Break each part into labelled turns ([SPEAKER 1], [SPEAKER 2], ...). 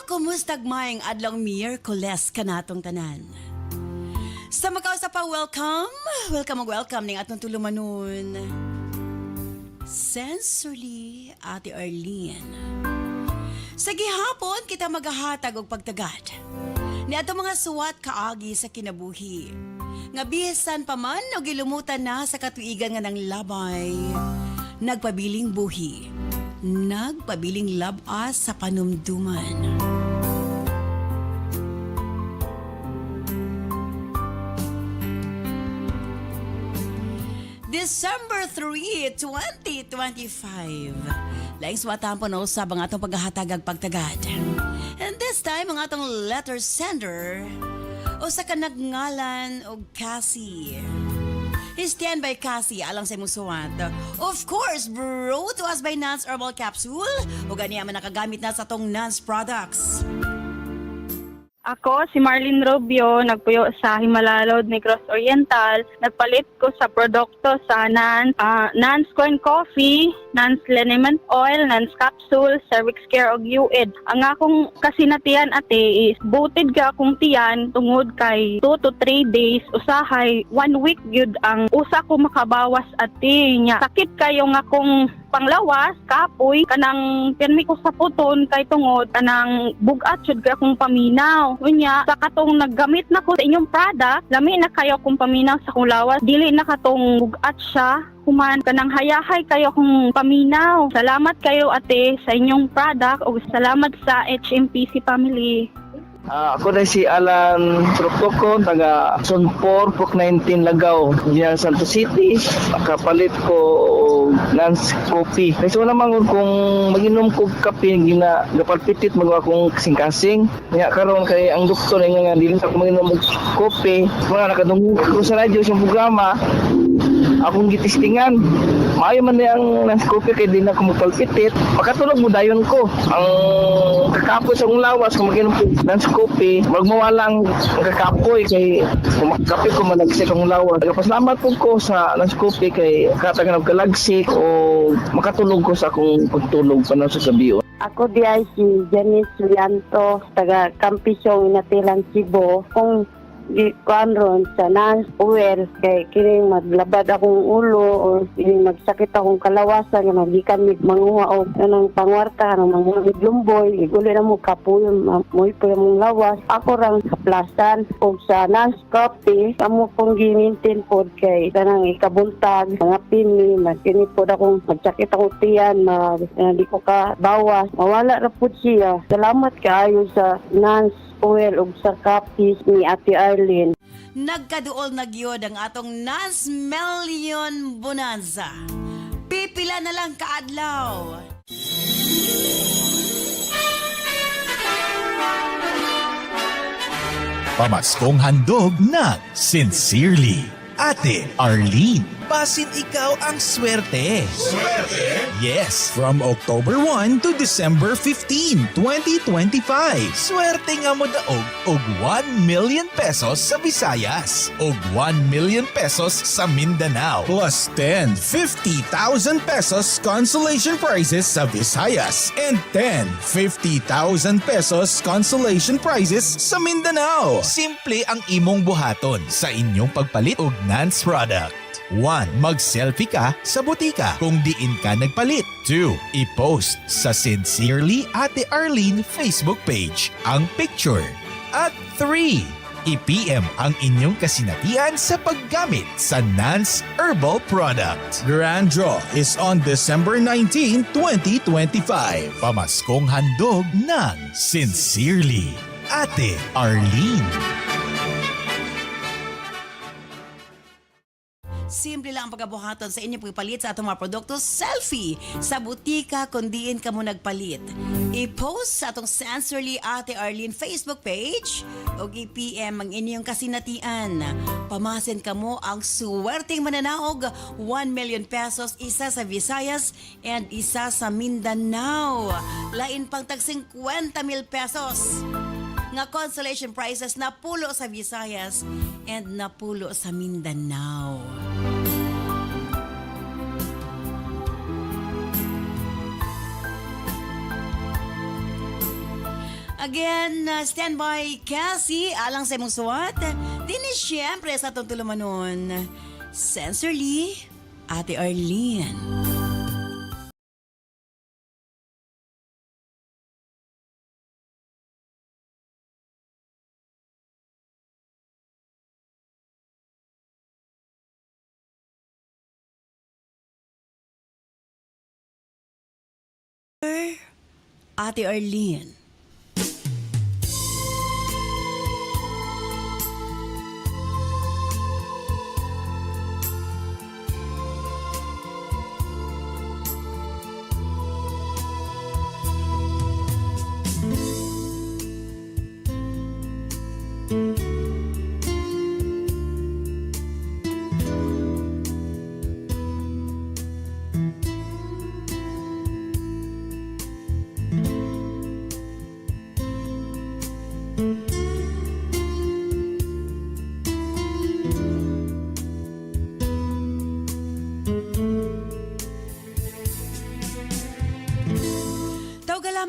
[SPEAKER 1] Kumustag maing adlaw Miyerkules kanatong tanan. Sa makausa pa, welcome ning atong tulumanon. Sensory, Ate Arlene. Sa gihapon kita maghahatag og pagtagad ni atong mga suwat kaagi sa kinabuhi. Nga bisan pa man o gilumutan na sa katuigan nga ng labay. Nagpabiling buhi. Nagpabiling labas sa panumduman. December 3, 2025. Laing swatan po no sa mga atong paghahatag pagtagad. And this time, ang atong letter sender o sa kanagngalan o Cassie. Stand by Cassie, alang sa imong suwat. Of course, brought to us by Nance Herbal Capsule o ganiya man nakagamit na sa atong Nance products.
[SPEAKER 2] Ako, si Marlene Rubio, nagpuyo sa Himalalod, Negros Oriental. Nagpalit ko sa produkto sa Nance Corn Coffee, Nance Liniment Oil, Nance Capsule, Cervix Care og UID. Ang akong kasinatian ate is butid ka akong tiyan tungod kay 2 to 3 days usahay 1 week gyud ang usa ko makabawas ate nya. Sakit kayo nga akong panglawas, kapoy, kanang pirmi ko sa puton kay tungod kanang bugat jud ka akong paminaw. Unya, sa katong naggamit na ko sa inyong product, lami na kayo akong paminaw sa akong lawas, dili na katong bugat siya. Human kanang hayahay kayo akong paminaw. Salamat kayo ate sa inyong product o salamat sa HMPC family.
[SPEAKER 3] Ako na si Alan Proctocon, taga Sonpor, Pok 19 Lagaw, General Santos City. Kapalit ko Nance Coffee. Kasi wala naman kung mag-inom ko kape, napalpitit magawa kong kasing-kasing. Kaya karon kay ang doktor nga dili sa ako mag-inom og kope, mga nakadungog ko sa radyo sa programa. Akong gitistingan. Maayo man ang Nance Coffee kay di na ako magpalpitit. Pagkatulog mo dayon ko. Ang kakapoy sa akong lawas kung mag-inom ko Nance Coffee, magmawalang ang kakapoy kay kumakape ko malagsik akong lawas. Pasalamat po ko sa Nance Coffee kay katagan og kalagsik o makatulog ko sa akong pagtulog pa sa gabi.
[SPEAKER 4] Ako di ay si Janice Sulianto, taga Campisong, Inatilan, Cebu. Kung kuan ron sa Nance Oil kay kining maglabad akong ulo o kining magsakit akong kalawasan nga magikan mig manguha og kanang pangwarta kanang mga lumboy iguli na mo kapuyo moy po yung lawas ako rang kaplasan og sa Nance Coffee kamo pong gimintin pod kay kanang ikabuntag mga pini magkini pod akong magsakit akong tiyan di ko ka bawas mawala ra pud siya. Salamat kaayo sa Nance Oil ug sa kapis ni Ate Arlene.
[SPEAKER 1] Nagkaduol na gyud ang atong Nance Million Bonanza. Pipila na lang kaadlaw.
[SPEAKER 5] Pamaskong handog ng Sincerely, Ate Arlene. Basin ikaw ang swerte. Swerte? Yes, from October 1 to December 15, 2025. Swerte nga mo daog og 1 million pesos sa Visayas, og 1 million pesos sa Mindanao, plus 50,000 pesos consolation prizes sa Visayas, and 50,000 pesos consolation prizes sa Mindanao. Simple ang imong buhaton sa inyong pagpalit og Nance product. 1. Mag-selfie ka sa butika kung diin ka nagpalit. 2. I-post sa Sincerely Ate Arlene Facebook page ang picture. At 3. I-PM ang inyong kasinatian sa paggamit sa Nance Herbal product. Grand draw is on December 19, 2025. Pamaskong handog ng Sincerely Ate Arlene.
[SPEAKER 1] Simple lang ang pagkabuhaton sa inyong pagpalit sa atong mga produkto. Selfie sa butika kung diin ka mo nagpalit. I-post sa atong Sensory Ate Arlene Facebook page o i-PM ang inyong kasinatian. Pamasin ka mo ang suwerteng mananaog 1 million pesos, isa sa Visayas and isa sa Mindanao. Lain pang tag 50,000 pesos. Nga consolation prizes na pulo sa Visayas and na pulo sa Mindanao. Again, stand by Cassie, alang sa imong suwat. Dini siyempre sa itong tulumanon. Sensorly, Ate Arlene. Ate Arlene.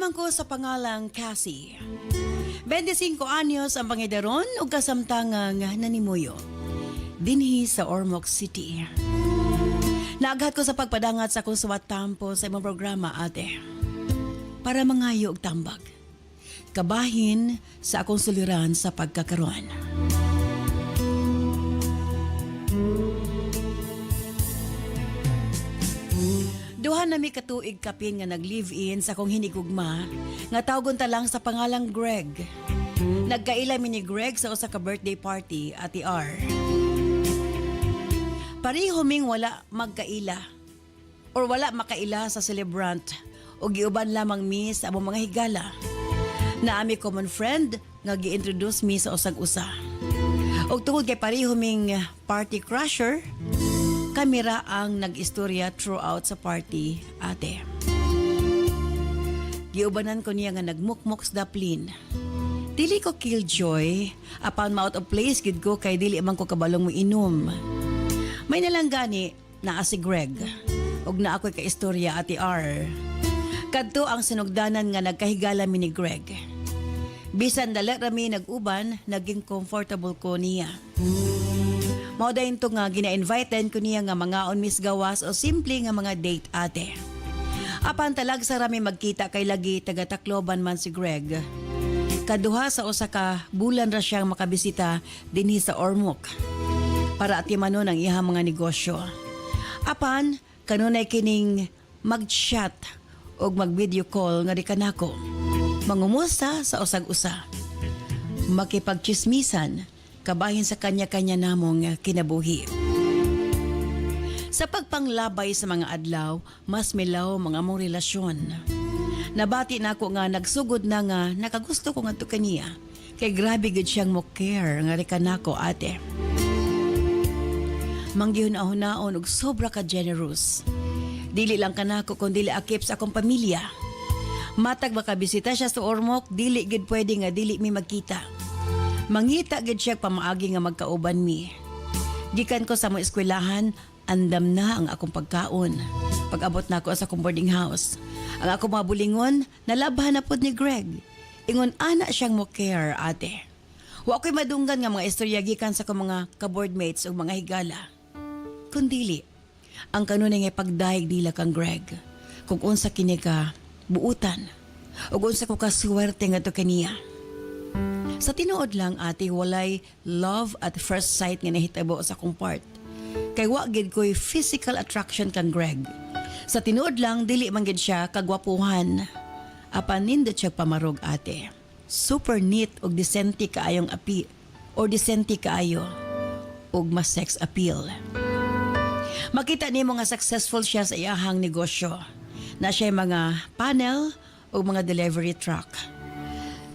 [SPEAKER 1] Tawag ko sa pangalang Cassie. 25 anyos ang pangidaron ug kasamtangang nanimuyo dinhi sa Ormoc City. Naaghat ko sa pagpadangat sa akong suwat tampo sa imong programa, ate. Para mangayo og tambag. Kabahin sa akong suliran sa pagkakaroon. Duha na mi katuig kapin nga nag-live-in sa akong hinigugma nga tawgon ta lang sa pangalang Greg. Nagkaila mi ni Greg sa usa ka birthday party, Ate R. Pareho ming wala magkaila or wala makaila sa celebrant o giuban lamang mi sa among mga higala. Na ami common friend nga gi-introduce mi sa usag-usa. Og tungod kay pareho ming party crasher, kamera ang nag-istorya throughout sa party, ate. Giubanan ko niya nga nagmukmok sa daplin. Dili ko killjoy, apan ma-out of place gid ko kay dili man ko kabalong mo inom. May nalang gani naa si Greg, og na ako'y kaistorya, Ate R. Kadto ang sinugdanan nga nagkahigala mi ni Greg. Bisan dala rami nag-uban, naging comfortable ko niya. Mao dayon to nga gina-invitean ko niya nga mangaon mis gawas o simple nga mga date, ate. Apan talag sa rami magkita kay lagi taga Tacloban man si Greg. Kaduha sa usa ka bulan ra siyang makabisita dinhi sa Ormoc para atimanon ang iyang mga negosyo. Apan kanunay kining mag-chat og mag-video call nga di kanako. Mangumusta sa usag-usa. Makipagchismisan kabahin sa kanya-kanya namong kinabuhi. Sa pagpanglabay sa mga adlaw, mas milaw mga among relasyon. Nabati na ako nga nagsugod na nga nakagusto ko nga to kaniya. Kay grabe gud siyang mo care nga rika nako, ate. Manggihon-ahonaon og sobra ka generous. Dili lang kanako kun dili akip sa akong pamilya. Matag makabisita siya sa Ormoc, dili gid pwede nga dili mi magkita. Mangita gid siya pamaagi nga magkauban mi. Gikan ko sa mga eskwelahan, andam na ang akong pagkaon. Pag-abot na ako sa akong boarding house. Ang akong mga bulingon, nalabhan na pod ni Greg. Ingon ana siyang mo care, ate. Wa ko'y madunggan nga mga istorya gikan sa akong mga ka-boardmates o mga higala. Kundili, ang kanunay nga pagdaig nila kang Greg. Kung unsa kini ka, buutan. O unsa ko kaswerte nga to kaniya. Sa tinuod lang, ate, walay love at first sight nga nahitabo sa akong part. Kay wa gid ko'y physical attraction kang Greg. Sa tinuod lang, dili man gid siya kagwapuhan. Apan nindot siya pamarog, ate. Super neat og disente kaayong api or disente kaayo og mas sex appeal. Makita nimo nga successful siya sa iyahang negosyo. Na siya mga panel o mga delivery truck.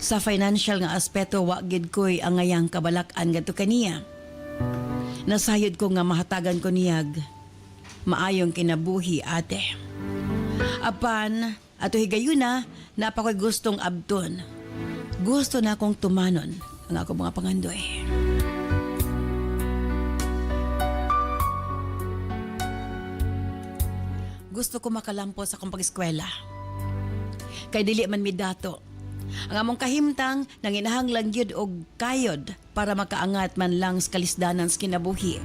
[SPEAKER 1] Sa financial nga aspeto, wa gid ko'y angayang kabalak-an ngadto kaniya. Nasayod ko nga mahatagan ko niyag maayong kinabuhi, ate. Apan, ato higayuna, napakoy gustong abton. Gusto na akong tumanon ang ako mga pangandoy. Gusto ko makalampo sa akong pag-eskwela. Kay dili man mi dato. Ang among kahimtang nanginahanglan gyud og kayod para makaangat man lang sa kalisdanan sa kinabuhi.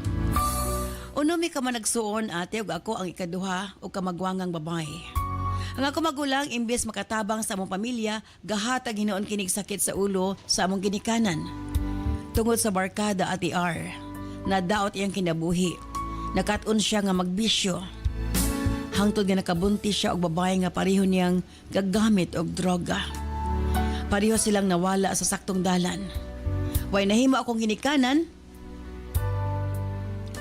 [SPEAKER 1] Unomi ka man nagsuon ate ug ako ang ikaduha o kamagwangang babae. Ang ako magulang imbes makatabang sa among pamilya, gahatag hinuon kinig sakit sa ulo sa among ginikanan. Tungod sa barkada Ate R, nadaot iyang kinabuhi. Nakatun siya nga magbisyo. Hangtod nga nakabuntis siya og babae nga pareho niyang gagamit og droga. Pareho silang nawala sa saktong dalan. Way nahimo akong ginikanan,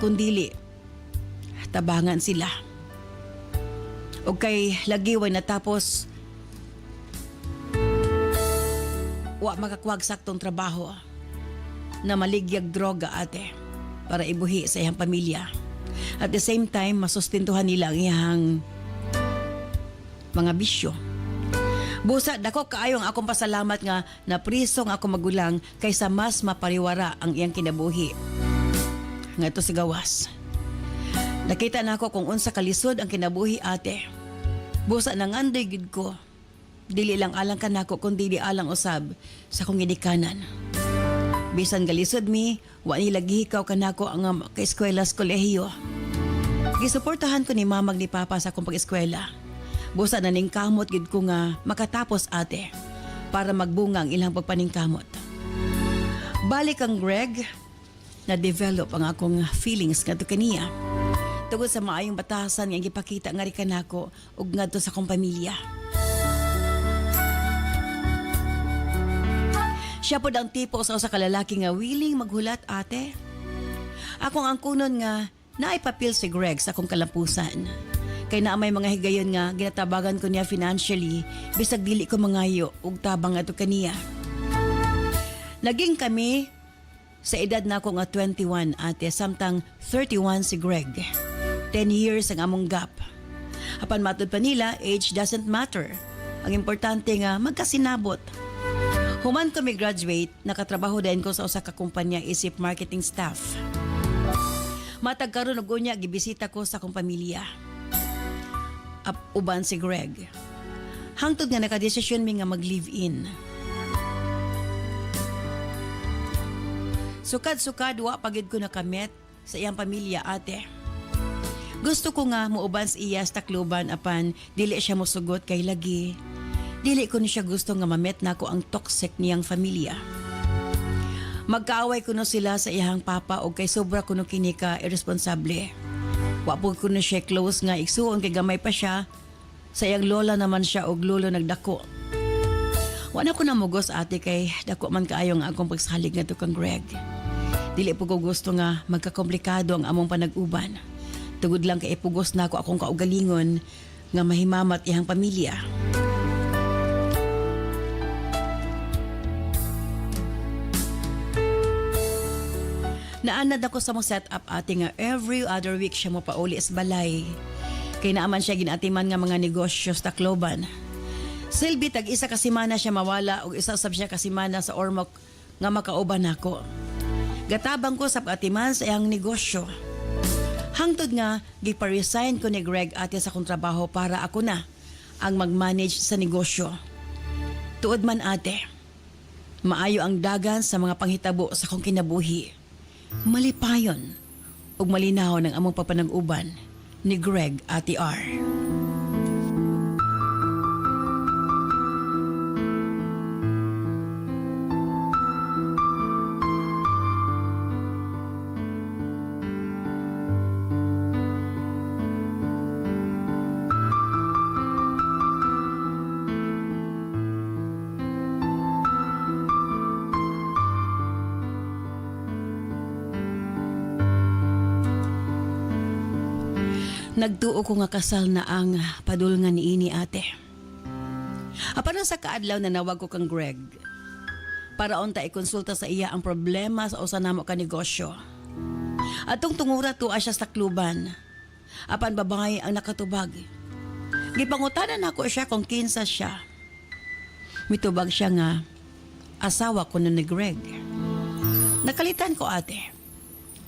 [SPEAKER 1] kundili tabangan sila. O kay lagi way natapos wa makakuwag saktong trabaho na maligyag droga ate para ibuhi sa iyang pamilya. At the same time, masustentuhan nila ang iyang mga bisyo. Busa, dako kaayo ang akong pasalamat nga napriso ang akong magulang kaysa mas mapariwara ang iyang kinabuhi. Nga ito si gawas. Nakita na ako kung unsa kalisod ang kinabuhi ate. Busa nanganday gid ko. Dili lang alang ka nako kundi di alang usab sa kong ginikanan. Bisan galisod mi, wa nila gihikaw ka nako ang ka-eskwela sa kolehiyo. Gisuportahan ko ni mamag ni papa sa akong pag-eskwela. Busa na ning kamot gid ko nga makatapos ate para magbunga ang ilang pagpaningkamot. Balik ang Greg, na-develop ang akong feelings ngadto kaniya. Tungod sa maayong batasan nga gipakita nga rikan nako ug ngadto sa akong pamilya. Siya po ang tipo sa usa ka lalaki nga willing maghulat ate. Akong ang kunon nga naipapil si Greg sa akong kalampusan. Kay naa may mga higayon nga ginatabagan ko niya financially bisag dili ko mangayo ug tabang ato kaniya. Naging kami sa edad na ako nga 21 ate samtang 31 si Greg. 10 years ang among gap. Apan matud pa nila, age doesn't matter. Ang importante nga magkasinabot. Human ko may graduate, nakatrabaho din ko sa usa ka kumpanya isip marketing staff. Matag karon og unya gibisita ko sa akong pamilya. Uban si Greg. Hangtod nga nakadesisyon mi nga mag-live-in. Sukad-sukad wa pagid ko nakamit sa iyang pamilya ate. Gusto ko nga muuban sa iya sa takluban apan dili siya mosugot kay lagi. Dili ko ni siya gusto nga mamet nako ang toxic niyang pamilya. Magkaaway kuno sila sa iyang papa o kay sobra kuno kini ka irresponsable. Wa po kuno siya close nga igsuon kay gamay pa siya. Sa iyang lola naman siya og lolo nagdako. Wa na ko namugos ate kay dako man kaayo nga akong pagsalig ngadto kang Greg. Dili po ko gusto nga magkakomplikado ang among panag-uban. Tugod lang kay ipugos na ako akong kaugalingon nga mahimamat iyang pamilya. Naanad ako sa mong setup ate nga every other week siya mo pauli sa balay. Kay naaman siya ginatiman nga mga negosyo sa Tacloban. Silbi tag isa ka semana siya mawala o isa sab siya ka semana sa Ormoc nga makauban ako. Gatabang ko sa patiman sa iyang negosyo. Hangtod nga, gipa-resign ko ni Greg ate sa akong trabaho para ako na ang mag-manage sa negosyo. Tuod man ate, maayo ang dagan sa mga panghitabo sa akong kinabuhi. Malipayon ug malinaw ng among papanag-uban ni Greg ate R. Nagtuo ko nga kasal na ang padulngan ni ini ate. Apan sa kaadlaw na nawag ko kang Greg para unta ikonsulta sa iya ang problema sa usa namo ka negosyo. Atong tungura tuwa siya sa Tacloban. Apan babae ang nakatubag. Gipangutanan ako siya kung kinsa siya. Mitubag siya nga asawa ko ni Greg. Nakalitan ko ate.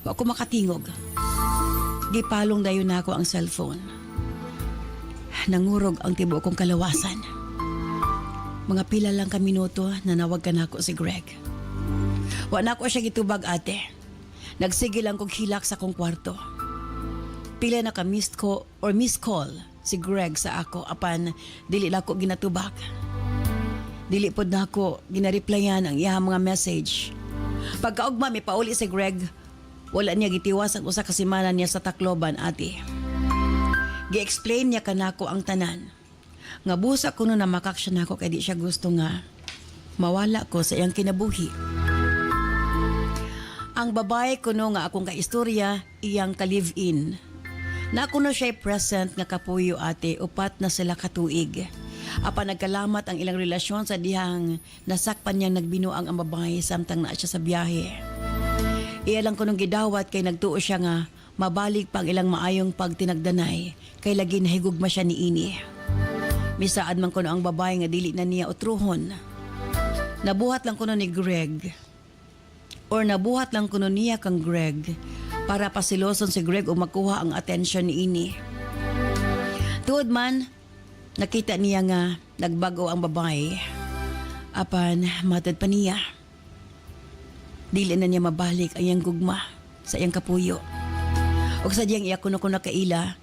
[SPEAKER 1] Wa ko makatingog. Gipalong dayon nako ang cellphone. Nangurog ang tibuok kong kalawasan. Mga pila lang ka minuto na nawag ka na ako si Greg. Wa na ako siya gitubag ate. Nagsige lang kong hilak sa kong kwarto. Pila na ka missed call si Greg sa ako apan dili lang ko ginatubag. Dili pod na ako ginareplyan ang iyang mga message. Pagkaugma may pauli si Greg, wala niya gitiwas ang usa ka semana niya sa Tacloban ate. Gi-explain niya kanako ang tanan. Nga busa ko na makak siya nako kay di siya gusto nga mawala ko sa iyang kinabuhi. Ang babae kuno nga akong kaistorya iyang ka-live-in. Na kuno siya present nga kapuyo ate upat na sila katuig. Apan nagkalamat ang ilang relasyon sa dihang nasakpan niyang nagbinuang ang babae samtang naa siya sa biyahe. Iya lang kunong gidawat kay nagtuo siya nga mabalik pang ilang maayong pagtinagdanay kay lagi nahigugma siya ni ini. Misaad man kuno ang babae nga dili na niya utruhon. Nabuhat lang kuno ni Greg or nabuhat lang kuno niya kang Greg para pasiloson si Greg o makuha ang atensyon ni ini. Tuod man, nakita niya nga nagbago ang babae. Apan matad pa niya. Dili na niya mabalik ang iyang gugma sa iyang kapuyo. O sa diyang iya kuno kaila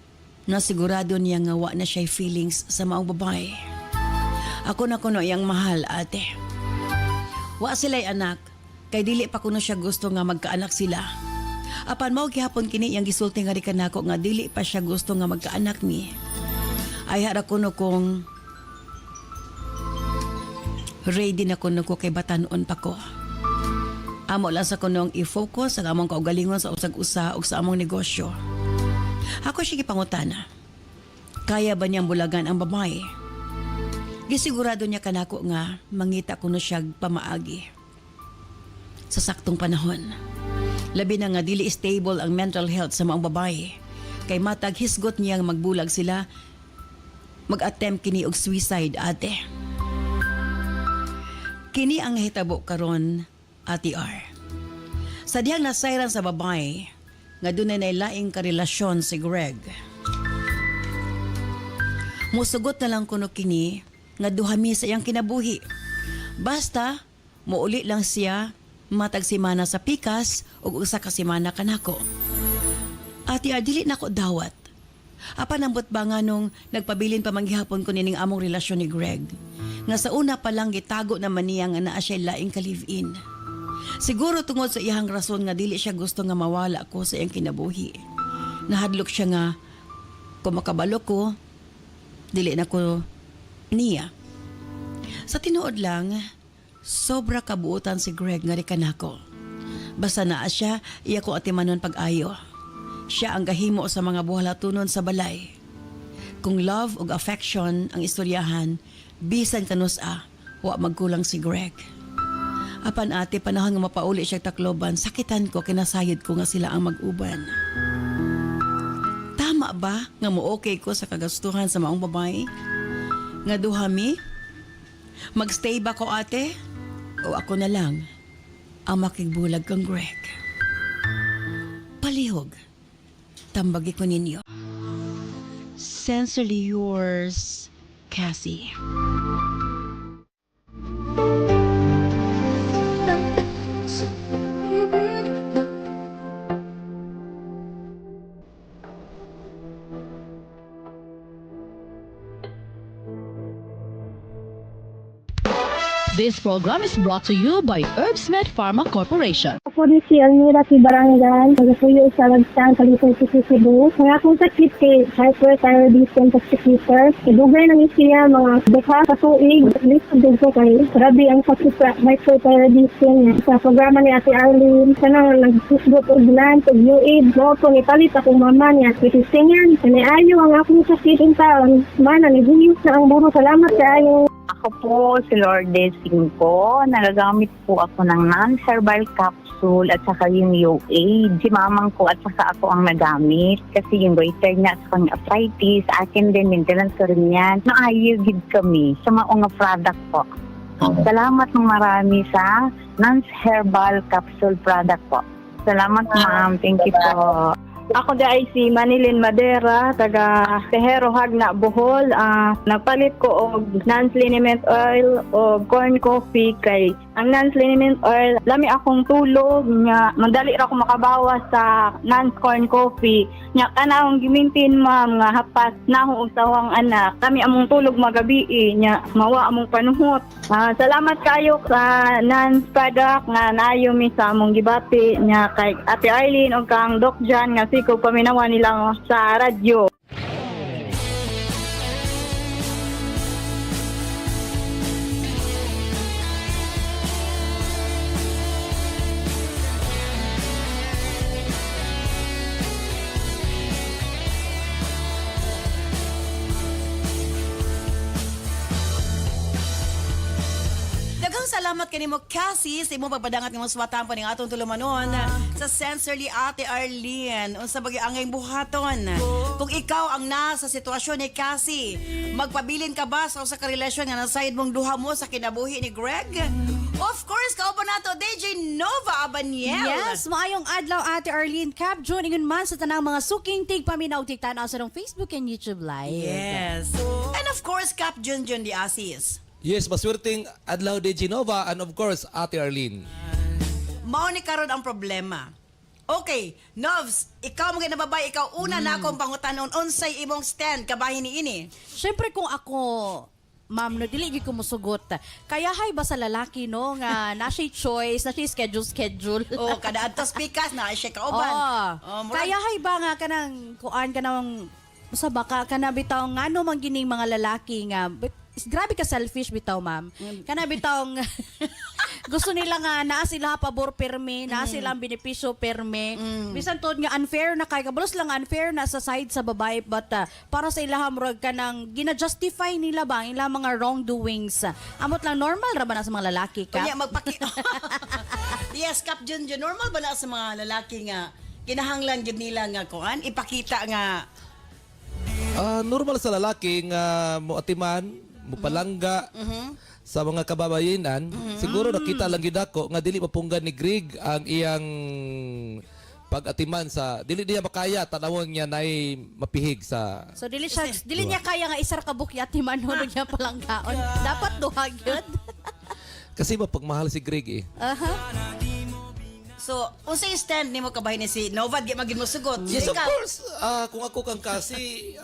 [SPEAKER 1] na sigurado niya nga wa na siya feelings sa maong babae. Ako na kuno iyang mahal ate. Wa sila'y anak kay dili pa kuno siya gusto nga magkaanak sila. Apan mao gihapon kini iyang gisulti nga rikan nako nga dili pa siya gusto nga magkaanak ni. Ay hara kuno kong ready na kuno ko kay batanon pa ko. Amo lang sa kunong i-focus ang among kaugalingon sa usag-usa o sa among negosyo. Ako siya gipangutana. Kaya ba niyang bulagan ang babae? Gisigurado niya kanako nga mangita kuno siya pamaagi. Sa saktong panahon. Labi na nga dili stable ang mental health sa maong babae. Kay matag hisgot niyang magbulag sila mag-attempt kini og suicide ate. Kini ang hitabo karon Ate R. Sa diyang nasayran sa babae, nga doon ay laing karelasyon si Greg. Musugot na lang kuno kini, nga duhami sa iyang kinabuhi. Basta, muuli lang siya, matag simana sa pikas, o usa ka simana kanako. Ate R, dili nako dawat. Apan ambot ba nga nung nagpabilin pa manggihapon ko nining among relasyon ni Greg, nga sa una pa lang gitago naman niya nga naa siya laing ka-live-in. Siguro tungod sa iyang rason nga dili siya gusto nga mawala ko sa iyang kinabuhi. Nahadlok siya nga kung makabalo ko, dili na ko niya. Sa tinuod lang, sobra kabuutan si Greg nga rikan ako. Basta naa siya, iya ko atimanon pag-ayo. Siya ang gahimo sa mga buhalatunon sa balay. Kung love o affection ang istoryahan, bisan kanus-a, wa magkulang si Greg. Apan ate, panahon nga mapauli siya Tacloban, sakitan ko, kinasayod ko nga sila ang mag-uban. Tama ba nga mo okay ko sa kagastuhan sa maong babae? Nga duhami? Magstay ba ko ate? O ako na lang ang makigbulag kang Greg? Palihog, tambagi ko ninyo. Sincerely yours, Cassie.
[SPEAKER 6] This program is brought to you by Herbsmed Pharma Corporation.
[SPEAKER 2] Ako rin si Almira si Barangay, nagasuyo sa Lagsan, Kalisan, Cebu. Mga akong sakit kay hyperthyroidism toxicator. Idugay ng isiya mga dekha sa tuig. Listen din ko kay grabe ang sakit sa hyperthyroidism. Sa programa ni Ate Arlene, sana nagsusgot o bilan, pag-UAID, loto, ipalit akong mama niya. Kitisingan, saniayo ang akong sakit in taon. Mana, nagihiyos na ang buro. Salamat kayo.
[SPEAKER 7] Ako po si Lourdes Cinco. Nagagamit po ako ng non-herbal capsule at saka yung UAID. Si mamang ko at saka ako ang nagamit. Kasi yung goiter niya at saka yung arthritis, akin din, maintenance ko rin yan. Naayugid kami sa mga product po. Salamat ng marami sa non-herbal capsule product po. Salamat ma'am. Thank you po.
[SPEAKER 2] Ako di ay si Manilin Madera, taga Tejero Hagna, Bohol. Nagpalit ko og non-liniment oil o corn coffee kay ang non-liniment oil, lami akong tulog nga madali ra ko makabawas sa non-corn coffee. Nya kana akong gimintin ma'am nga hapas na akong usawang anak. Kami among tulog magabi nya mawa among panuhot. Salamat kayo sa non-product nga naayo mi sa among gibati nya kay Ate Arlene o kang Doc Jan nga ko paminawa nila sa radyo.
[SPEAKER 1] Daghang salamat kanimo Cassie sa imong pagpadangat nga suwatan pa ning atong tulumanon sa Sensorly Ate Arlene. Unsa bagi angay buhaton? Kung ikaw ang nasa sitwasyon ni Cassie, magpabilin ka ba sa usa ka relasyon nga nasayod mong duha mo sa kinabuhi ni Greg? Of course, kauban nato DJ Nova Abaniel.
[SPEAKER 8] Yes, maayong adlaw Ate Arlene Cap. Joining man sa tanang mga suking tig paminaw tig tanaw sa Facebook and YouTube Live.
[SPEAKER 1] Yes. And of course, Cap Junjun di Asis.
[SPEAKER 9] Yes, maswerteng adlaw de Genova and of course Ate Arlene.
[SPEAKER 1] Mao ni karon ang problema. Okay, Novs, ikaw mga nababay, ikaw una na akong pangutanon unsay imong stand kabahin ni ini.
[SPEAKER 8] Syempre kung ako, ma'am, no, dili gyud ko mosugot. Kaya hay ba sa lalaki no nga na siya choice, na siya schedule.
[SPEAKER 1] Oh, kada adtos pikas na siya kauban.
[SPEAKER 8] Kaya hay ba nga kanang kuan kanang sa baka kana bitaw ngano man gining mga lalaki nga grabe ka selfish bitaw ma'am. Kana bitaw gusto nila nga naa sila pabor perme, naa sila ang benepisyo perme. Bisan tod nga unfair na kay kabulos lang unfair na sa side sa babae but para sa ilaham rog kanang gina-justify nila ba ang ilang mga wrongdoings. Amot lang normal ra ba na sa mga lalaki ka?
[SPEAKER 1] Kanya magpaki. Yes, Cap Junjun, normal ba na sa mga lalaki nga kinahanglan jud nila nga kuan ipakita nga
[SPEAKER 9] Normal sa lalaki nga moatiman, mupalangga sa mga kababayenan. Siguro nakita lang gid ako nga dili mapunggan ni Greg ang iyang pag-atiman sa dili niya makaya tanawon niya nay mapihig sa
[SPEAKER 8] So dili niya kaya nga isar ka bukyat ni manhod niya palang kaon. Dapat duha gyud.
[SPEAKER 9] kasi mapagmahal si Greg eh.
[SPEAKER 1] so unsay stand nimo kabahin ni si Nova di magin mo sugot.
[SPEAKER 9] Yes, of
[SPEAKER 1] Ikaw,
[SPEAKER 9] course. Kung ako kang kasi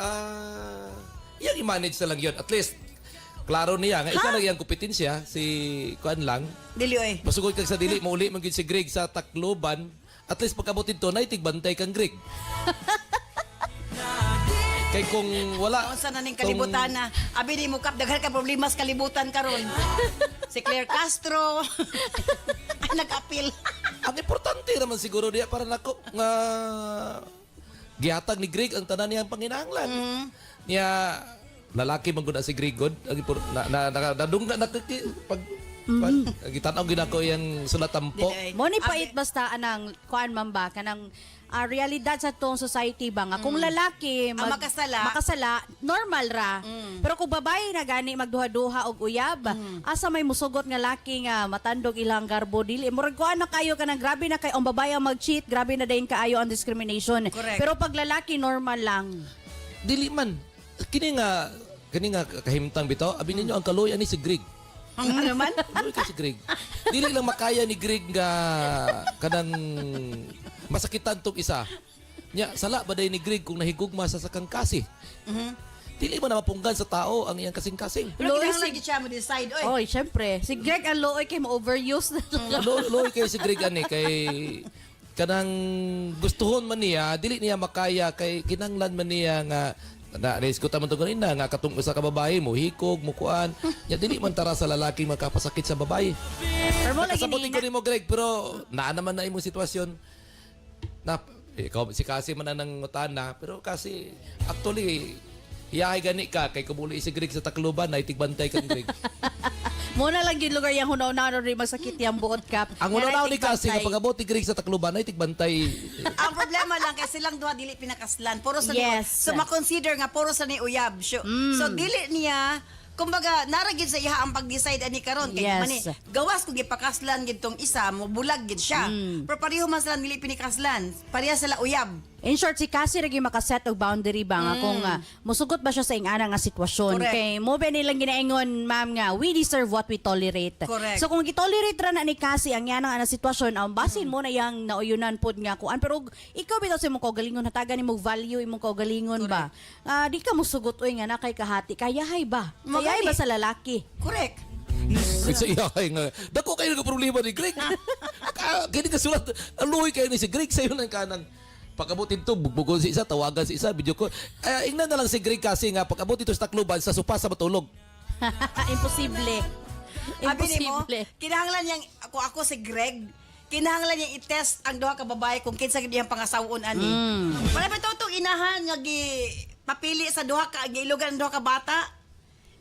[SPEAKER 9] yang i-manage na lang yun. At least klaro niya nga isa lang iyang kompetensya si kuan lang.
[SPEAKER 1] Dili oy.
[SPEAKER 9] Masugod kag sa dili mauli man gyud si Greg sa Tacloban. At least pagkabutin to nay tigbantay kang Greg. Kay kung wala
[SPEAKER 1] Unsa na ning kalibutan na abi di mo kap daghan ka problema sa kalibutan karon. Si Claire Castro nag-appeal.
[SPEAKER 9] ang importante naman siguro diya para nako nga gihatag ni Greg ang tanan niyang panginahanglan. Niya lalaki man gud si Greg god nadungga na pag gitanaw gid ako yang sulatampo.
[SPEAKER 8] Mo ni pait basta anang kuan man ba kanang realidad sa tong society ba nga kung lalaki
[SPEAKER 1] Ang makasala.
[SPEAKER 8] normal ra. Pero kung babae na gani magduha-duha og uyab, asa may musugot nga laki nga matandog ilang garbo dili murag kuan na kayo kanang grabe na kay ang babae ang mag-cheat, grabe na dayon kaayo ang discrimination.
[SPEAKER 1] Correct.
[SPEAKER 8] Pero pag lalaki normal lang.
[SPEAKER 9] Dili man kini nga kahimtang bitaw abi ninyo ang kaloy ani si Greg.
[SPEAKER 1] Ang ano man?
[SPEAKER 9] Kaloy kay si Greg. Dili lang makaya ni Greg nga kanang masakitan tong isa. Nya sala ba day ni Greg kung nahigugma sa sakang kasi. Dili man na mapunggan sa tao ang iyang kasing-kasing.
[SPEAKER 1] Pero kinahanglan gid siya mo decide oy.
[SPEAKER 8] Oy, syempre. Si Greg ang looy kay mo-overuse.
[SPEAKER 9] Loy kay si Greg ani kay kanang gustuhon man niya, dili niya makaya kay kinanglan man niya nga na-diskuta man to ganina nga katong usa ka babae mo hikog mo kuan. Ya dili man tara sa lalaki makapasakit sa babae.
[SPEAKER 8] Pero mo lagi
[SPEAKER 9] Kasabutin ko nimo Greg pero naa naman na imong sitwasyon na ikaw si kasi man nang utana pero kasi actually hiyahay gani ka kay kumuli si Greg sa Tacloban na itigbantay kang Greg.
[SPEAKER 8] Muna lang yung lugar yung hunaw-hunaw rin masakit yung buot kap.
[SPEAKER 9] Ang unaw ni kasi kapag abot ni Greg sa Tacloban ay tigbantay.
[SPEAKER 1] Ang problema lang kay silang duha dili pinakaslan. Puro sa
[SPEAKER 8] Yes.
[SPEAKER 1] So ma-consider nga puro sa ni uyab. So dili niya kumbaga naragid sa iha ang pag-decide ani karon kay
[SPEAKER 8] Yes.
[SPEAKER 1] mani gawas kung gipakaslan gid tong isa mo bulag gid siya. Pero pareho man sila dili pinikaslan. Pareha sila uyab.
[SPEAKER 8] In short, si Cassie lagi makaset og boundary ba nga kung musugot ba siya sa ingana nga sitwasyon.
[SPEAKER 1] Correct.
[SPEAKER 8] Kay mo ba nilang ginaingon, ma'am, nga we deserve what we tolerate.
[SPEAKER 1] Correct.
[SPEAKER 8] So kung gitolerate ra na ni Cassie ang yanang ana sitwasyon, ang basin mo na yang nauyunan pod nga kuan, pero ikaw bitaw sa imong kaugalingon, hatagan nimo value imong kaugalingon ba. Di ka musugot oy nga na kay kahati. Kayahay ba? Kayahay ba sa lalaki?
[SPEAKER 1] Correct.
[SPEAKER 9] Sa iya kay nga. Dako kayo nga problema ni Greg. Kini ka sulat. Aluy kayo ni si Greg sayo nang kanang pag-abutin to, bugbugol si isa, tawagan si isa, video call. Ingnan na lang si Greg kasi nga pag-abutin to sa takluban, sa sopa sa matulog.
[SPEAKER 8] Imposible.
[SPEAKER 1] Abi ni mo,
[SPEAKER 8] Imposible.
[SPEAKER 1] kinahanglan niyang ako si Greg, kinahanglan niyang i-test ang duha ka babae kung kinsa gid iyang pangasawon ani. Wala pa totong inahan nga gi papili sa duha ka giilugan ang duha ka bata.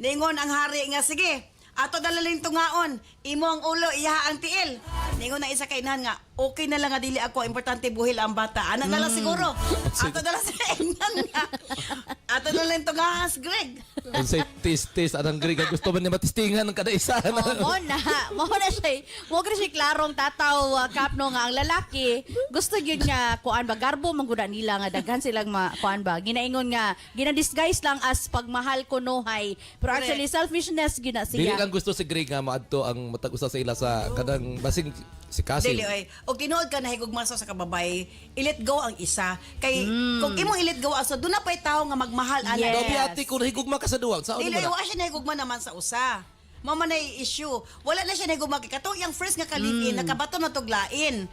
[SPEAKER 1] Ningon ang hari nga sige, ato dalalin tungaon, imo ang ulo, iha ang tiil. Ningon na isa kay inahan nga, okay na lang nga dili ako, importante buhil ang bata. Anak na lang siguro. Ato dala sa inahan nga. Ato dalalin tungahan si Greg.
[SPEAKER 9] Kung say tis anang Greg gusto man niya matistingan ng kada isa na.
[SPEAKER 8] Mo na siya. Mo siya klarong tataw kapno nga ang lalaki. Gusto gyud nga kuan ba garbo mangguda nila nga daghan silang kuan ba. Ginaingon nga gina-disguise lang as pagmahal ko nohay. Pero
[SPEAKER 1] Correct.
[SPEAKER 8] actually selfishness gyud na
[SPEAKER 9] Dili
[SPEAKER 8] siya.
[SPEAKER 9] kang gusto si Greg nga maadto ang matag-usa sa ila sa kadang basing si Cassie.
[SPEAKER 1] Dili oy. O tinuod ka na higugmaso sa kababay, i-let go ang isa. Kay kung imong i-let go aso, doon na pa'y tao nga magmahal ana.
[SPEAKER 8] Yes.
[SPEAKER 9] Dobi ati ko higugma ka sa duwag. Sa ano
[SPEAKER 1] Dili
[SPEAKER 9] mo na?
[SPEAKER 1] wa siya nahigugma naman sa usa. Mama na issue. Wala na siya nahigugma kay kato yang first nga kalipin, nakabato na tuglain.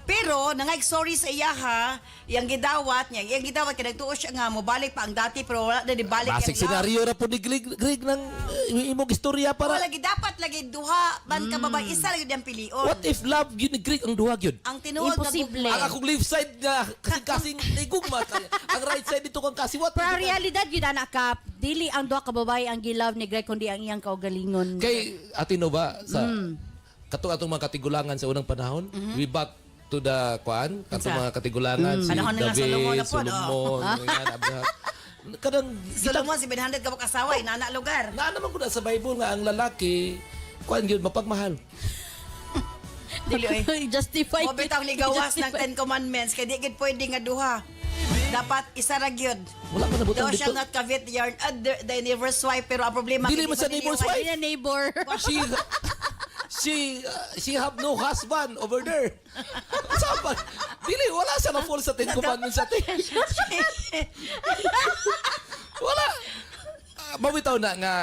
[SPEAKER 1] Pero nangay sorry sa iya ha, yang gidawat niya, yang gidawat kay nagtuo siya nga mo balik pa ang dati pero wala na di balik
[SPEAKER 9] Basig
[SPEAKER 1] yang love.
[SPEAKER 9] senaryo ra po ni Greg ng imong istorya
[SPEAKER 1] Wala
[SPEAKER 9] para.
[SPEAKER 1] lagi dapat lagi duha man ka babay isa lagi ang pilion.
[SPEAKER 9] What if love yun ni Greg ang duwag yun?
[SPEAKER 1] Ang tinuod nga
[SPEAKER 8] Imposible.
[SPEAKER 9] Ang akong left side nga kasing nagugma. Ang right side dito kang kasi what?
[SPEAKER 8] Pero ang realidad gyud ana kap, dili ang duha ka babae ang gilove ni Greg kundi ang iyang kaugalingon.
[SPEAKER 9] Kay Atino ba sa atong mga katigulangan sa unang panahon, we back to the kuan, katong mga katigulangan si
[SPEAKER 1] Panahon nila
[SPEAKER 9] David,
[SPEAKER 1] Solomon na po,
[SPEAKER 9] Solomon, yan, Abraham. Kadang
[SPEAKER 1] Solomon si 700 ka ba kasaway nana lugar.
[SPEAKER 9] na naman ko na sa Bible nga ang lalaki kuan gyud mapagmahal.
[SPEAKER 1] Dili oy.
[SPEAKER 8] Justify.
[SPEAKER 1] Mo bitaw ligawas ng Ten Commandments kay di gid pwede nga duha. Dapat isa ra gyud.
[SPEAKER 9] Wala man nabutang
[SPEAKER 1] Thou shalt
[SPEAKER 9] dito.
[SPEAKER 1] not covet your the neighbor's wife pero ang problema
[SPEAKER 9] Dili man sa neighbor's wife.
[SPEAKER 8] Ay na neighbor.
[SPEAKER 9] She have no husband over there. Sabi, dili wala siya na fall sa Ten Commandments sa atin. Wala. Mawitaw na nga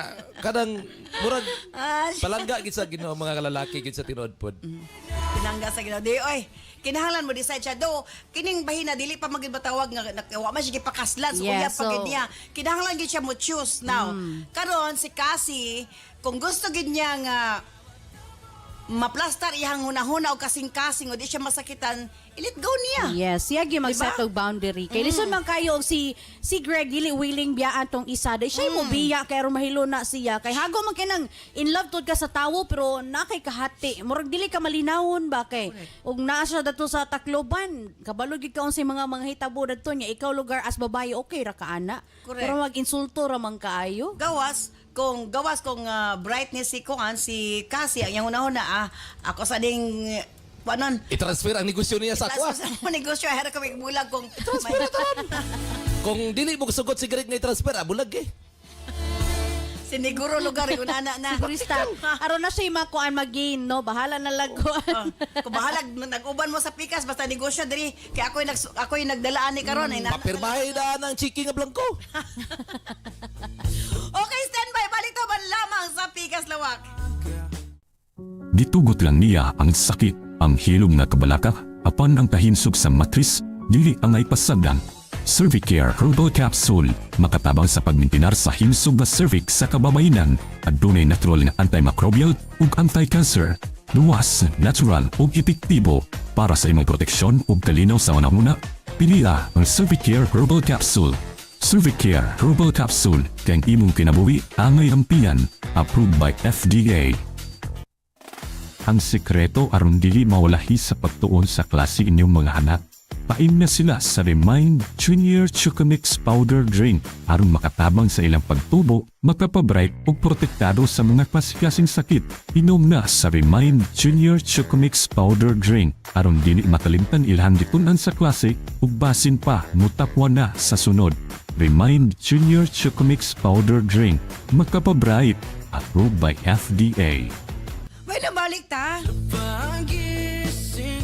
[SPEAKER 9] kadang murag palangga gid sa Ginoo mga lalaki gid sa tinuod pod.
[SPEAKER 1] Pinangga sa Ginoo. Di oy. Kinahanglan mo decide siya do kining bahina dili pa magid batawag nga wa man siya gipakaslan so
[SPEAKER 8] Yeah,
[SPEAKER 1] uyab pa gid
[SPEAKER 8] so-
[SPEAKER 1] niya. Kinahanglan gid siya mo choose now. Karon si Cassie kung gusto gid niya nga maplastar iyang hunahuna o kasing-kasing o di siya masakitan, i-let go niya.
[SPEAKER 8] Yes, siya gyud mag-set
[SPEAKER 1] Diba?
[SPEAKER 8] og boundary. Kay listen man kayo og si Greg dili willing biyaan tong isa. Day siya mo biya kay aron mahilo na siya. Kay hago man kinang in love tud ka sa tawo pero na kay kahati. Murag dili ka malinawon ba kay og naa siya dato sa Tacloban. Kabalo gid ka unsay mga hitabo dadto niya ikaw lugar as babae okay ra ka ana.
[SPEAKER 1] Correct.
[SPEAKER 8] Pero mag-insulto ra man kaayo.
[SPEAKER 1] Gawas kung brightness si Cassie ang yang una-una ako sa ding panon
[SPEAKER 9] I-transfer ang negosyo niya sa
[SPEAKER 1] Tapos
[SPEAKER 9] akwa.
[SPEAKER 1] sa negosyo hera ko may bulag kung
[SPEAKER 9] Kung dili mo sugot si Greg nga i-transfer, bulag eh.
[SPEAKER 1] siniguro lugar yung nana na.
[SPEAKER 8] Sigurista. Aron na siya makuan mag-gain no. Bahala na laguan.
[SPEAKER 1] Kung bahalag nag-uban mo sa pikas basta negosyo diri kay ako'y nagdalaan ni karon ay nana.
[SPEAKER 9] Papirmahe na ng chiki nga blanco.
[SPEAKER 1] Okay, standby balik to man lamang sa pikas lawak.
[SPEAKER 10] Gitugot lang niya ang sakit, ang hilom na kabalaka, apan ang kahinsog sa matris, dili ang ay pasagdan. Cervicare Herbal Capsule, makatabang sa pagmintinar sa hinsog na cervix sa kababayinan, adunay natural na antimicrobial ug anti-cancer. Luwas, natural ug epektibo para sa imong proteksyon ug kalinaw sa unahuna. Piliya ang Cervicare Herbal Capsule. Cervicare Herbal Capsule kang imong kinabuhi angay ampian, approved by FDA. Ang sekreto aron dili mawalahi sa pagtuon sa klase inyong mga anak. Paim na sila sa Remind Junior Chocomix Powder Drink aron makatabang sa ilang pagtubo, magpapabright o protektado sa mga klase-klaseng sakit. Inom na sa Remind Junior Chocomix Powder Drink aron dili makalimtan ilhan ditunan sa klase ug basin pa mutapwa na sa sunod. Remind Junior Chocomix Powder Drink, magpapabright, approved by FDA.
[SPEAKER 1] May nabalik ta.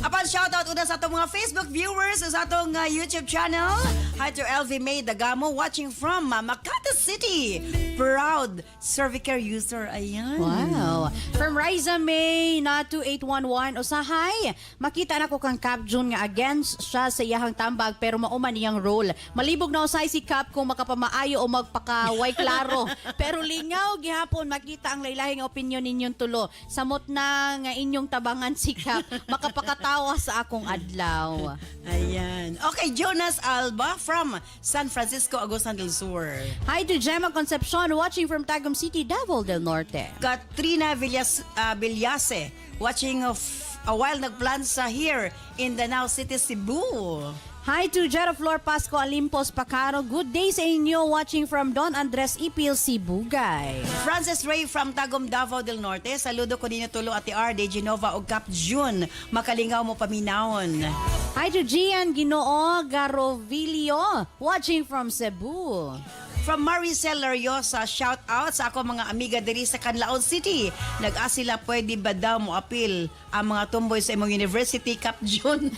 [SPEAKER 1] Apan shoutout una sa atong mga Facebook viewers sa atong YouTube channel. Hi to LV May Dagamo watching from Makati City. Proud Cervicare user. Ayan.
[SPEAKER 8] Wow. From Riza May na 2811 usahay. Makita na ko kang Cap June nga against siya sa iyahang tambag pero mauman niyang role. Malibog na usay si Cap kung makapamaayo o magpakaway klaro. Pero lingaw gihapon makita ang lailahing opinion ninyong tulo. Samot na nga inyong tabangan si Cap. Makapakatawa sa akong adlaw.
[SPEAKER 1] Ayan. Okay, Jonas Alba from San Francisco, Agusan del Sur.
[SPEAKER 8] Hi to Gemma Concepcion watching from Tagum City, Davao del Norte.
[SPEAKER 1] Katrina Villase watching of a while nagplansa here in Danao City, Cebu.
[SPEAKER 8] Hi to Jera Flor Pasco Alimpos Pacaro. Good day sa inyo watching from Don Andres Ipil, Sibugay.
[SPEAKER 1] Francis Ray from Tagum, Davao del Norte. Saludo ko ninyo tulo Ate R, De Genova o Cap June. Makalingaw mo paminawon.
[SPEAKER 8] Hi to Gian Ginoo Garovilio watching from Cebu.
[SPEAKER 1] From Maricel Lariosa, shout out sa ako mga amiga diri sa Canlaon City. Nag-asila pwede ba daw mo apil ang mga tumboy sa imong university, Cap June?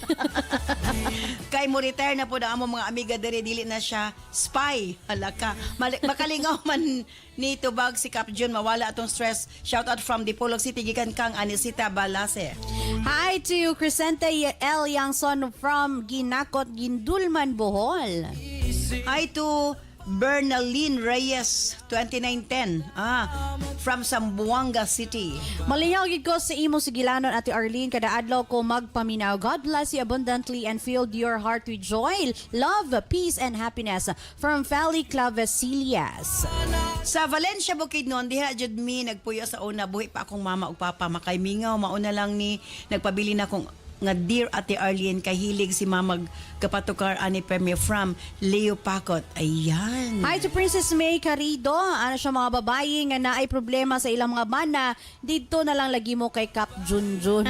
[SPEAKER 1] Kay mo retire na po na among mga amiga diri, dili na siya spy. Halaka. Makalingaw man ni tubag si Cap June, mawala atong stress. Shout out from Dipolog City, gikan kang Anisita Balase.
[SPEAKER 8] Hi to Crescente L. Yangson from Ginakot, Gindulman, Bohol.
[SPEAKER 1] Hi to Bernaline Reyes, 2910, from Zamboanga City.
[SPEAKER 8] Malingaw gid ko sa imo sigilanon Ate Arlene kada adlaw ko magpaminaw. God bless you abundantly and fill your heart with joy, love, peace and happiness from Valley Clavecillas.
[SPEAKER 1] Sa Valencia Bukidnon, diha jud mi nagpuyo sa una, buhi pa akong mama ug papa, makay mingaw mauna lang ni nagpabili na kong nga Dear Ate Arlene, kahilig si mamag kapatukar ani Premio from Leo Pacot. Ayan.
[SPEAKER 8] Hi to Princess May Carido. Ano siya mga babae nga naay problema sa ilang mga mana, dito na lang lagi mo kay Cap Junjun.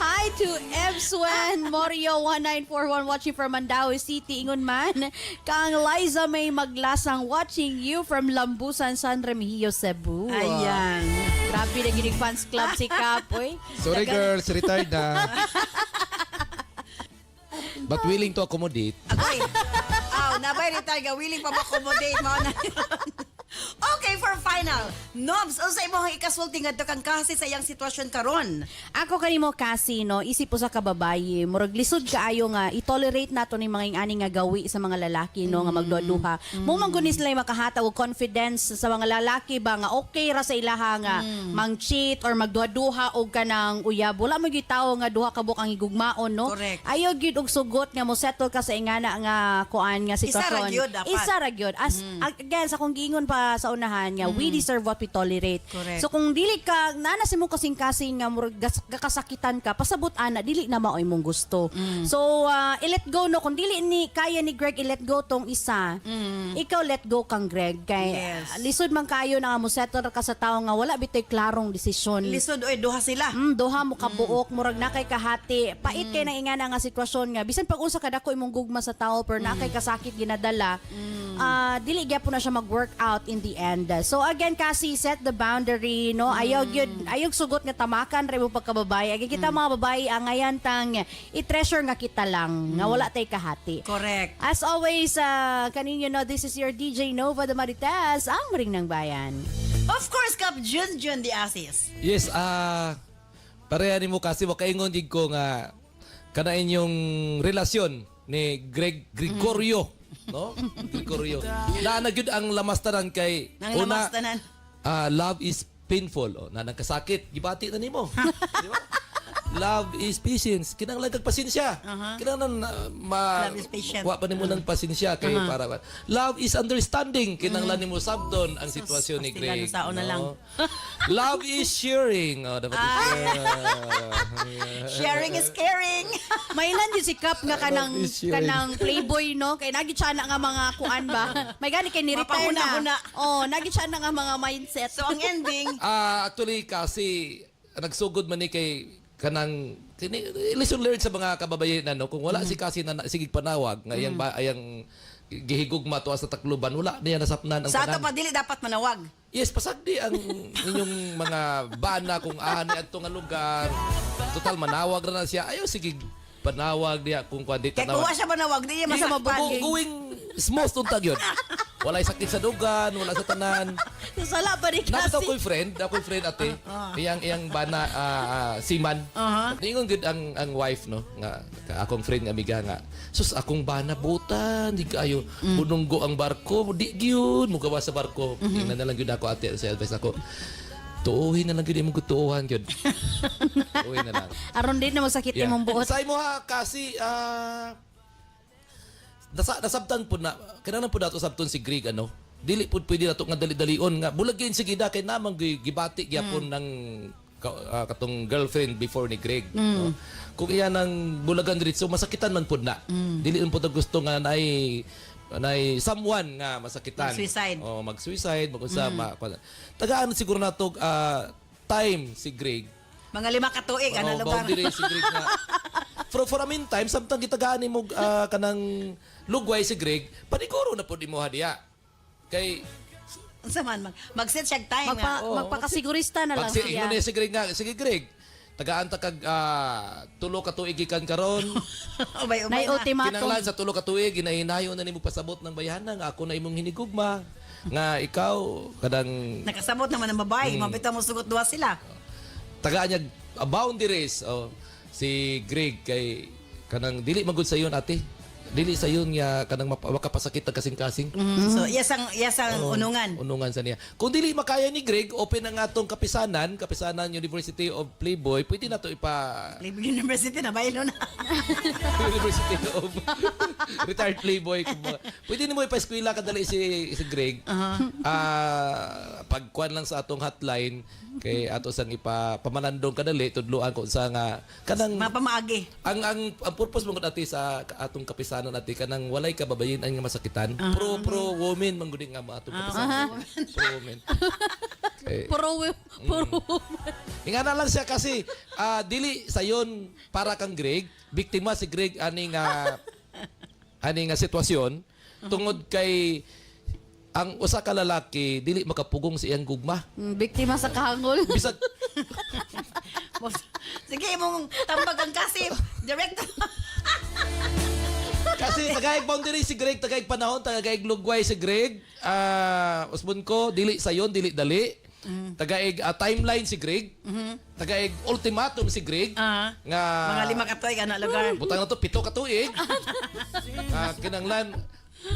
[SPEAKER 8] Hi to Ebswen Morio 1941 watching from Mandaue City, ingon man. Kang Liza May Maglasang watching you from Lambusan, San Remigio, Cebu.
[SPEAKER 1] Ayan.
[SPEAKER 8] Grabe na ginig fans club si Cap, oy.
[SPEAKER 9] Sorry girls, retired na. But willing to accommodate.
[SPEAKER 1] Agoy. Nabay retire ka, willing pa ma-accommodate mo na yun. Okay, for final. Nobs, o sa imong ikasulti nga to kang kasi sa iyang sitwasyon karon.
[SPEAKER 8] Ako kanimo kasi no, isip po sa kababaye, murag lisod kaayo nga i-tolerate nato ni mga ingani nga gawi sa mga lalaki no nga magduha-duha. Mo man gud ni sila makahataw og confidence sa mga lalaki ba nga okay ra sa ilaha nga mang-cheat or magduha-duha og kanang uyab. Wala mo gyud tawo nga duha ka bukang igugmaon no.
[SPEAKER 1] Correct.
[SPEAKER 8] Ayaw gyud og sugot nga mo settle ka sa ingana nga kuan nga sitwasyon. Isa ra gyud as again sa kung giingon pa sa unahan nga we deserve what we tolerate.
[SPEAKER 1] Correct.
[SPEAKER 8] So kung dili ka nana si mo kasing-kasing nga murag gakasakitan ka pasabot ana dili na maoy mong gusto. So i-let go no kung dili ni kaya ni Greg i-let go tong isa. Ikaw let go kang Greg kay lisod man kayo na mo settle ka sa tawo nga wala bitoy klarong desisyon.
[SPEAKER 1] Lisod oy duha sila.
[SPEAKER 8] Duha mo kabuok murag na kay kahati. Pait kay na ingana nga sitwasyon nga bisan pag usa ka dako imong gugma sa tawo pero na kay kasakit ginadala. Dili gyapon na siya mag-work out in the end. So again kasi set the boundary no. Ayaw sugot nga tamakan re mo pagkababaye. Agi kita mga babae ang ngayon tang i-treasure nga kita lang nga wala tay kahati.
[SPEAKER 1] Correct.
[SPEAKER 8] As always kaninyo no, this is your DJ Nova the Marites, ang ring ng bayan.
[SPEAKER 1] Of course, Cap Junjun the Asis.
[SPEAKER 9] Yes, pareha ni mo kasi makaingon din ko nga kana inyong relasyon ni Gregorio, no? Gregorio. Na nagyud ang lamastanan kay
[SPEAKER 1] Lamastanan.
[SPEAKER 9] love is painful. Na nagkasakit, gibati na nimo. Di ba? Love is patience. Kinahanglan kag pasensya. Kinahanglan
[SPEAKER 1] Love is patient.
[SPEAKER 9] kuha pa nimo ng pasensya kay para love is understanding. Kinahanglan nimo sabton ang sitwasyon ni Greg.
[SPEAKER 1] Sao na lang.
[SPEAKER 9] Love is sharing. Oh, dapat
[SPEAKER 1] Sharing is caring.
[SPEAKER 8] Mailan din si Kap nga kanang
[SPEAKER 9] Love is sharing.
[SPEAKER 8] playboy no kay nagi siya na nga mga kuan ba. May gani kay ni-retire
[SPEAKER 1] Mapahuna-huna.
[SPEAKER 8] na. Oh, nagi siya na nga mga mindset.
[SPEAKER 1] So ang ending,
[SPEAKER 9] Actually kasi nagsugod man ni kay kanang lesson learned sa mga kababayan ano kung wala si kasi na sigig panawag nga ayang gihigugma to sa takluban wala niya nasapnan ang
[SPEAKER 1] sa ato
[SPEAKER 9] tanan.
[SPEAKER 1] pa dili dapat manawag.
[SPEAKER 9] Yes, pasagdi ang inyong mga bana kung ani adto nga lugar. Total manawag ra na siya. Ayo sige panawag diya kung kuan di
[SPEAKER 1] Kaya kung
[SPEAKER 9] tanawag.
[SPEAKER 1] wa siya manawag, di niya masamapan.
[SPEAKER 9] Going smooth tuntag yun. Walay sakit sa dugan, wala sa tanan.
[SPEAKER 8] Sala pa ni
[SPEAKER 9] Nakita
[SPEAKER 8] kasi.
[SPEAKER 9] ko'y friend ate. Iyang bana Siman. Ningon gud ang wife no nga akong friend nga amiga nga. Sus akong bana butan, di kaayo pununggo ang barko, di gyud mo gawa sa barko. Tingnan na lang gyud ako ate sa advice ako. Tuuhin na lang gyud imong gutuhan gyud. Tuuhin na lang.
[SPEAKER 8] Aron din na magsakit imong buot.
[SPEAKER 9] Sa imo ha kasi nasabtan po na kinahanglan po nato sabton si Greg ano dili pud pwede nato nga dali-dalion nga bulag gyud sige da kay namang gibati gyapon ng katong girlfriend before ni Greg no? Kung iya nang bulagan diretso masakitan man pud na dili man pud gusto nga nay someone nga masakitan mag-suicide mag-usa tagaan siguro nato time si Greg
[SPEAKER 1] Mga 5 ka tuig, ano lugar?
[SPEAKER 9] Boundary si Greg na. For a meantime, samtang gitagaan mo kanang lugway si Greg, paniguro na po di mo hadiya. Kay
[SPEAKER 1] Unsa man mag-set siya time nga.
[SPEAKER 8] Magpakasigurista na lang siya.
[SPEAKER 9] Pag si Greg nga, sige Greg, tagaan ta kag 3 ka tuig gikan karon.
[SPEAKER 1] Ubay
[SPEAKER 8] Nay
[SPEAKER 1] na.
[SPEAKER 8] ultimatum.
[SPEAKER 9] Kinanglan sa 3 ka tuig, ginahinayon na nimo pasabot ng bayanan nga ako na imong hinigugma. Nga ikaw kadang
[SPEAKER 1] Nakasabot naman ng babae, mabitaw mo sugot duwa sila.
[SPEAKER 9] tagaan niya boundaries si Greg kay kanang dili magud sa yun ate dili sa yun nga kanang makapasakit ang kasing-kasing
[SPEAKER 1] So, yasang unungan.
[SPEAKER 9] unungan sa niya kung dili makaya ni Greg open ang atong kapisanan University of Playboy pwede na to
[SPEAKER 1] Playboy University na baylo na.
[SPEAKER 9] University of Retired Playboy pwede nimo ipa-eskwela kadali si Greg pagkuan lang sa atong hotline kay ato sang ipamanandong kadali tudloan ko sa nga kanang
[SPEAKER 1] Mapamaagi.
[SPEAKER 9] ang purpose mo ati sa atong kapisanan ati kanang walay kababayin ang nga masakitan pro women manggudi nga atong kapisanan pro women
[SPEAKER 8] Puro.
[SPEAKER 9] ingana lang siya kasi dili sayon para kang Greg biktima si Greg ani nga sitwasyon tungod kay ang usa ka lalaki dili makapugong sa iyang gugma
[SPEAKER 8] Biktima sa kahangol.
[SPEAKER 9] bisag
[SPEAKER 1] Sige, mong tambag ang kasip. Direct.
[SPEAKER 9] kasi tagaig boundary si Greg, tagaig panahon, tagaig lugway si Greg. Usbon ko, dili sayon, dili dali. Tagaig timeline si Greg. Tagaig ultimatum si Greg. Nga
[SPEAKER 1] Mga 5 ka tuig, ano lugar?
[SPEAKER 9] butang na to 7 ka tuig. Kinanglan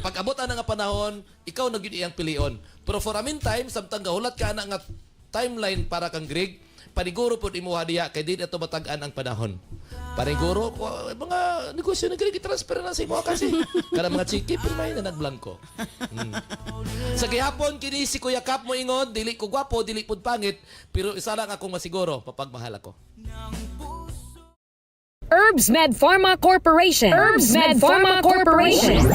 [SPEAKER 9] pag abot ana nga panahon, ikaw na gyud iyang pilion. Pero for a meantime, samtang gahulat ka ana nga timeline para kang Greg, paniguro pud imo hadiya kay di ato matag-an ang panahon. Paniguro ko mga negosyo na Greg i-transfer na sa imo kasi kana mga chiki pirmay na nagblanko. Sa gihapon kini si Kuya Kap mo ingon, dili ko gwapo, dili pud pangit, pero isa lang akong masiguro, papagmahal ako.
[SPEAKER 11] Herbs Med Pharma Corporation. Herbs Med Pharma Corporation.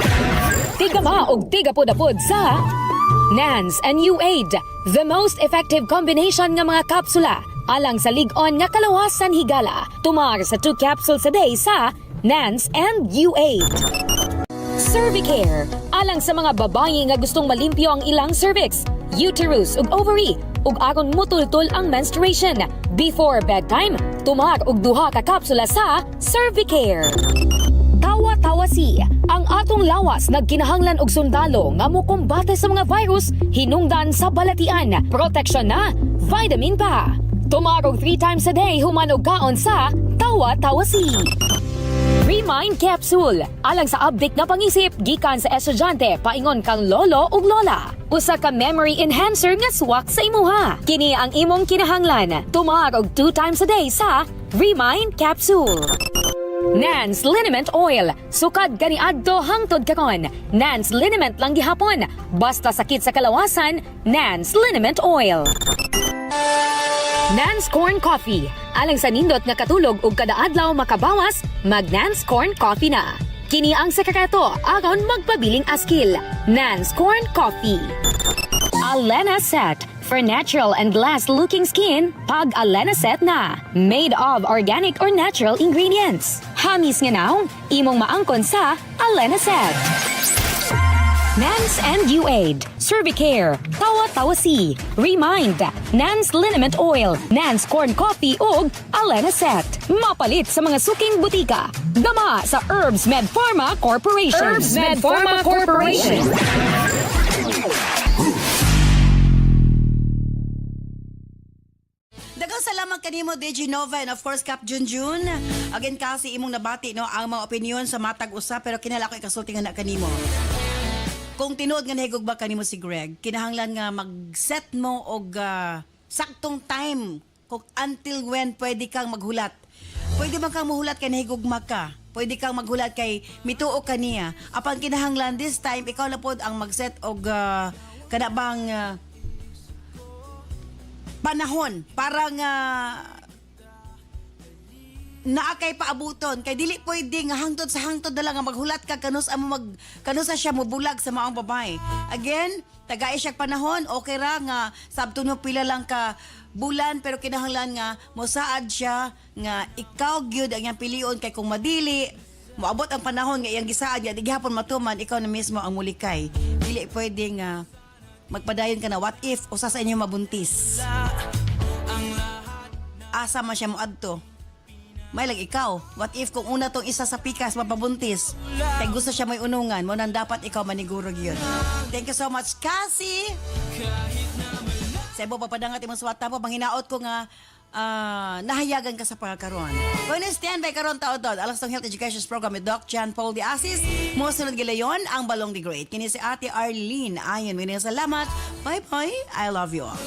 [SPEAKER 11] Tigama og tigapod-apod sa NANS and U8, the most effective combination nga mga kapsula alang sa lig-on nga kalawasan higala. Tumar sa 2 capsules a day sa NANS and U8. Cervicare, alang sa mga babae nga gustong malimpyo ang ilang cervix, uterus ug ovary, ug aron mutultol ang menstruation. Before bedtime, tumar og 2 ka kapsula sa Cervicare. Tawa-tawasi, ang atong lawas nagkinahanglan og sundalo nga mokombate sa mga virus hinungdan sa balatian. Proteksyon na, vitamin pa. Tumarog 3 times a day human og kaon sa Tawa-tawasi. Remind Capsule. Alang sa update na pangisip, gikan sa estudyante, paingon kang lolo ug lola. Usa ka memory enhancer nga swak sa imuha. Kini ang imong kinahanglan. Tumar og 2 times a day sa Remind Capsule. Nance Liniment Oil. Sukad kaniadto hangtod karon. Nance Liniment lang gihapon. Basta sakit sa kalawasan, Nance Liniment Oil. Nance Corn Coffee. Alang sa nindot nga katulog ug kada adlaw makabawas, mag Nance Corn Coffee na. Kini ang sekreto aron magpabiling askil. Nance Corn Coffee. Alena Set. For natural and glass-looking skin, pag Alena Set na. Made of organic or natural ingredients. Hamis nga now, imong maangkon sa Alena Set. Nance and UAID, Cervicare, Tawa-Tawa C, Remind, Nance Liniment Oil, Nance Corn Coffee ug Alena Set. Mapalit sa mga suking butika. Gama sa Herbs Med Pharma Corporation. Herbs Med Pharma Corporation.
[SPEAKER 1] Dagang salamat kanimo DJ Nova and of course Cap Junjun. Again kasi imong nabati no ang mga opinion sa matag usa pero kinala ko ikasulti nga na kanimo. Kung tinuod nga nahigog ba kanimo si Greg, kinahanglan nga mag-set mo og saktong time kung until when pwede kang maghulat. Pwede man kang mahulat kay nahigugma ka. Pwede kang maghulat kay mituo ka niya. Apan kinahanglan this time ikaw na pod ang mag-set og kana bang panahon para nga naa kay paabuton kay dili pwede nga hangtod sa hangtod na lang nga maghulat ka kanus sa siya mobulag sa maong babae. Again, tagay siya panahon, okay ra nga sabtuno pila lang ka bulan pero kinahanglan nga mosaad siya nga ikaw gyud ang iyang pilion kay kung madili moabot ang panahon nga iyang gisaad nga di gihapon matuman ikaw na mismo ang mulikay. Dili pwede nga magpadayon ka na what if usa sa inyo mabuntis. Asa man siya moadto. May lang ikaw. What if kung una tong isa sa pikas mapabuntis? Kaya gusto siya may unungan. Mo nang dapat ikaw manigurog yun. Thank you so much, Cassie! Sa ibo papadangat imong swata po. Manghinaot ko nga nahayagan ka sa pagkaroon. Kung stand by karon taod-taod, alas ng Health Education Program with Doc John Paul de Asis. Musunod gilayon ang Balong the Great. Kini si Ate Arlene. Ayon, salamat. Bye-bye. I love you all.